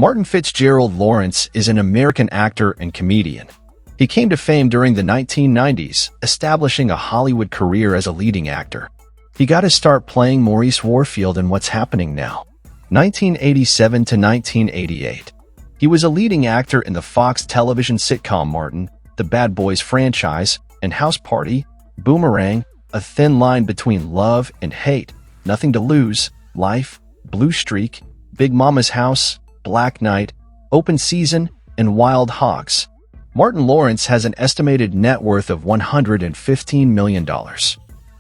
Martin Fitzgerald Lawrence is an American actor and comedian. He came to fame during the 1990s, establishing a Hollywood career as a leading actor. He got his start playing Maurice Warfield in What's Happening Now, 1987 to 1988. He was a leading actor in the Fox television sitcom Martin, the Bad Boys franchise, and House Party, Boomerang, A Thin Line Between Love and Hate, Nothing to Lose, Life, Blue Streak, Big Mama's House, Black Knight, Open Season, and Wild Hogs. Martin Lawrence has an estimated net worth of $115 million.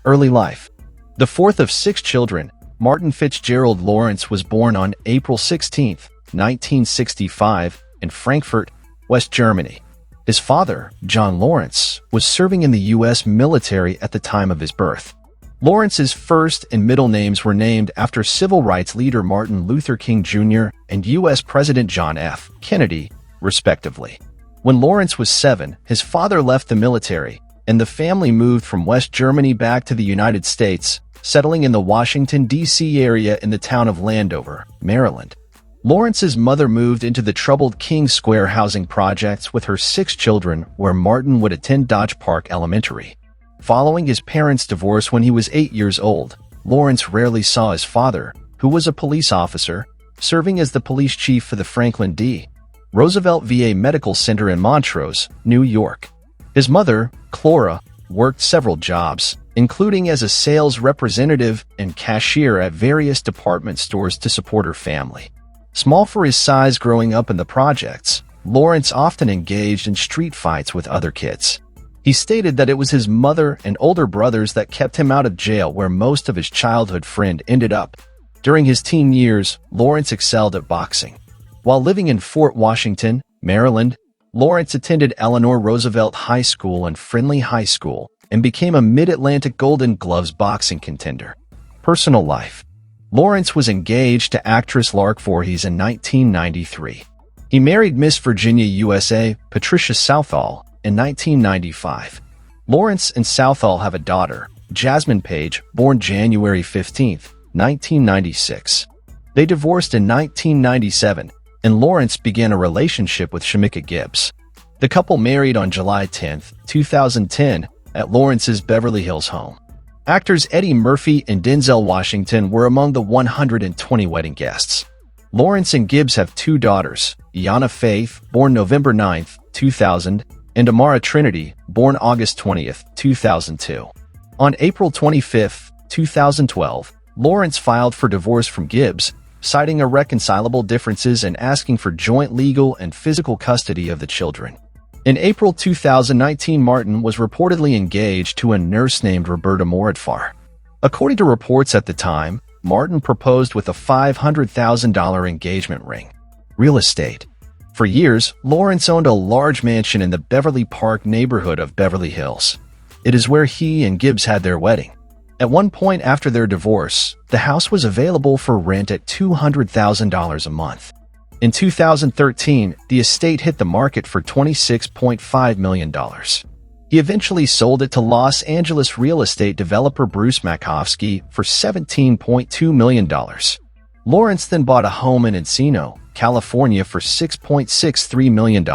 Early life. The fourth of 6 children, Martin Fitzgerald Lawrence was born on April 16, 1965, in Frankfurt, West Germany. His father, John Lawrence, was serving in the U.S. military at the time of his birth. Lawrence's first and middle names were named after civil rights leader Martin Luther King Jr. and U.S. President John F. Kennedy, respectively. When Lawrence was 7, his father left the military, and the family moved from West Germany back to the United States, settling in the Washington, D.C. area in the town of Landover, Maryland. Lawrence's mother moved into the troubled King Square housing projects with her 6 children, where Martin would attend Dodge Park Elementary. Following his parents' divorce when he was 8 years old, Lawrence rarely saw his father, who was a police officer, serving as the police chief for the Franklin D. Roosevelt VA Medical Center in Montrose, New York. His mother, Clora, worked several jobs, including as a sales representative and cashier at various department stores to support her family. Small for his size growing up in the projects, Lawrence often engaged in street fights with other kids. He stated that it was his mother and older brothers that kept him out of jail, where most of his childhood friend ended up. During his teen years, Lawrence excelled at boxing. While living in Fort Washington, Maryland, Lawrence attended Eleanor Roosevelt High School and Friendly High School and became a Mid-Atlantic Golden Gloves boxing contender. Personal life. Lawrence was engaged to actress Lark Voorhees in 1993. He married Miss Virginia USA, Patricia Southall, in 1995. Lawrence and Southall have a daughter, Jasmine Page, born January 15, 1996. They divorced in 1997, and Lawrence began a relationship with Shamika Gibbs. The couple married on July 10, 2010, at Lawrence's Beverly Hills home. Actors Eddie Murphy and Denzel Washington were among the 120 wedding guests. Lawrence and Gibbs have 2 daughters, Iana Faith, born November 9, 2000, and Amara Trinity, born August 20, 2002. On April 25, 2012, Lawrence filed for divorce from Gibbs, citing irreconcilable differences and asking for joint legal and physical custody of the children. In April 2019, Martin was reportedly engaged to a nurse named Roberta Moritfar. According to reports at the time, Martin proposed with a $500,000 engagement ring. Real estate. For years, Lawrence owned a large mansion in the Beverly Park neighborhood of Beverly Hills. It is where he and Gibbs had their wedding. At one point after their divorce, the house was available for rent at $200,000 a month. In 2013, the estate hit the market for $26.5 million. He eventually sold it to Los Angeles real estate developer Bruce Makowski for $17.2 million. Lawrence then bought a home in Encino, California for $6.63 million.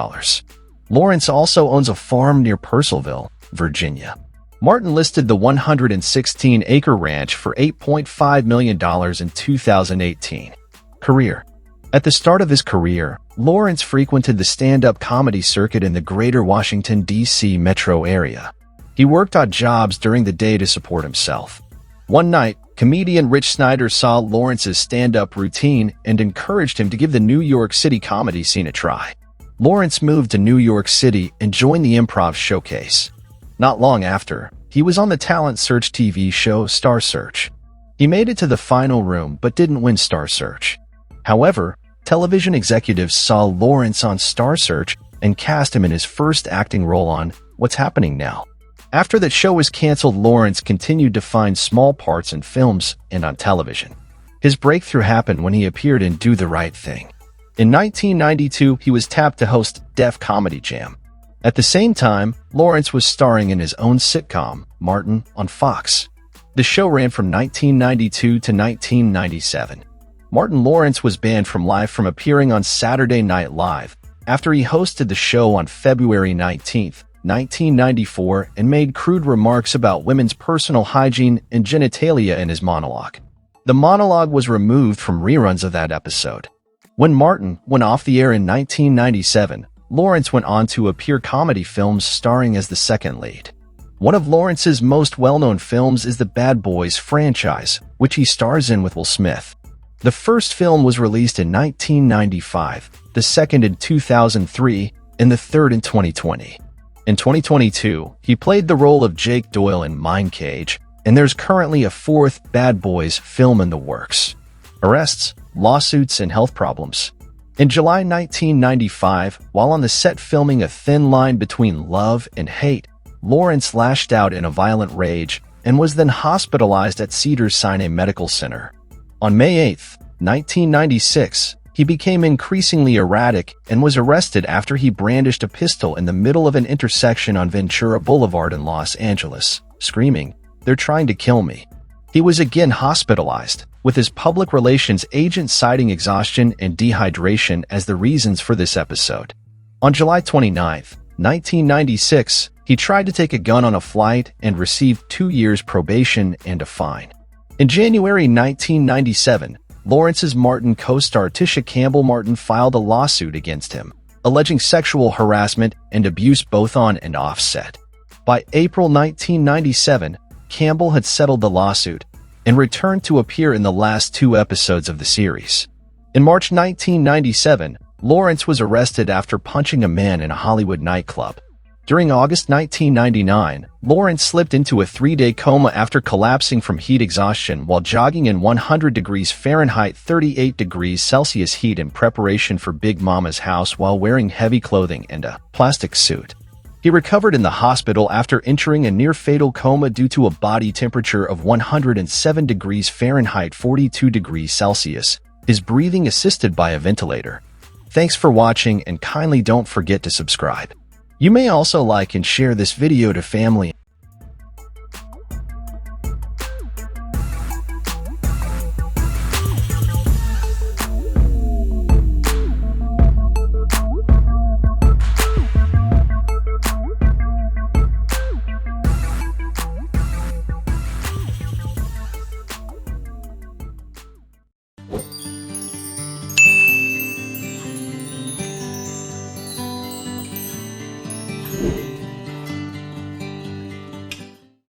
Lawrence also owns a farm near Purcellville, Virginia. Martin listed the 116-acre ranch for $8.5 million in 2018. Career. At the start of his career, Lawrence frequented the stand-up comedy circuit in the greater Washington, D.C. metro area. He worked odd jobs during the day to support himself. One night, comedian Rich Snyder saw Lawrence's stand-up routine and encouraged him to give the New York City comedy scene a try. Lawrence moved to New York City and joined the Improv Showcase. Not long after, he was on the talent search TV show Star Search. He made it to the final room but didn't win Star Search. However, television executives saw Lawrence on Star Search and cast him in his first acting role on What's Happening Now. After that show was canceled, Lawrence continued to find small parts in films and on television. His breakthrough happened when he appeared in Do the Right Thing. In 1992, he was tapped to host Def Comedy Jam. At the same time, Lawrence was starring in his own sitcom, Martin, on Fox. The show ran from 1992 to 1997. Martin Lawrence was banned from life from appearing on Saturday Night Live after he hosted the show on February 19, 1994, and made crude remarks about women's personal hygiene and genitalia in his monologue. The monologue was removed from reruns of that episode. When Martin went off the air in 1997, Lawrence went on to appear comedy films starring as the second lead. One of Lawrence's most well-known films is the Bad Boys franchise, which he stars in with Will Smith. The first film was released in 1995, the second in 2003, and the third in 2020. In 2022, he played the role of Jake Doyle in Mind Cage, and there's currently a fourth Bad Boys film in the works. Arrests, lawsuits, and health problems. In July 1995, while on the set filming A Thin Line Between Love and Hate, Lawrence lashed out in a violent rage and was then hospitalized at Cedars-Sinai Medical Center. On May 8, 1996, he became increasingly erratic and was arrested after he brandished a pistol in the middle of an intersection on Ventura Boulevard in Los Angeles, screaming, "They're trying to kill me." He was again hospitalized, with his public relations agent citing exhaustion and dehydration as the reasons for this episode. On July 29, 1996, he tried to take a gun on a flight and received 2 years probation and a fine. In January 1997, Lawrence's Martin co-star Tisha Campbell Martin filed a lawsuit against him, alleging sexual harassment and abuse both on and off set. By April 1997, Campbell had settled the lawsuit and returned to appear in the last 2 episodes of the series. In March 1997, Lawrence was arrested after punching a man in a Hollywood nightclub. During August 1999, Lawrence slipped into a 3-day coma after collapsing from heat exhaustion while jogging in 100 degrees Fahrenheit 38 degrees Celsius heat in preparation for Big Mama's house while wearing heavy clothing and a plastic suit. He recovered in the hospital after entering a near-fatal coma due to a body temperature of 107 degrees Fahrenheit 42 degrees Celsius, his breathing assisted by a ventilator. Thanks for watching, and kindly don't forget to subscribe. You may also like and share this video to family.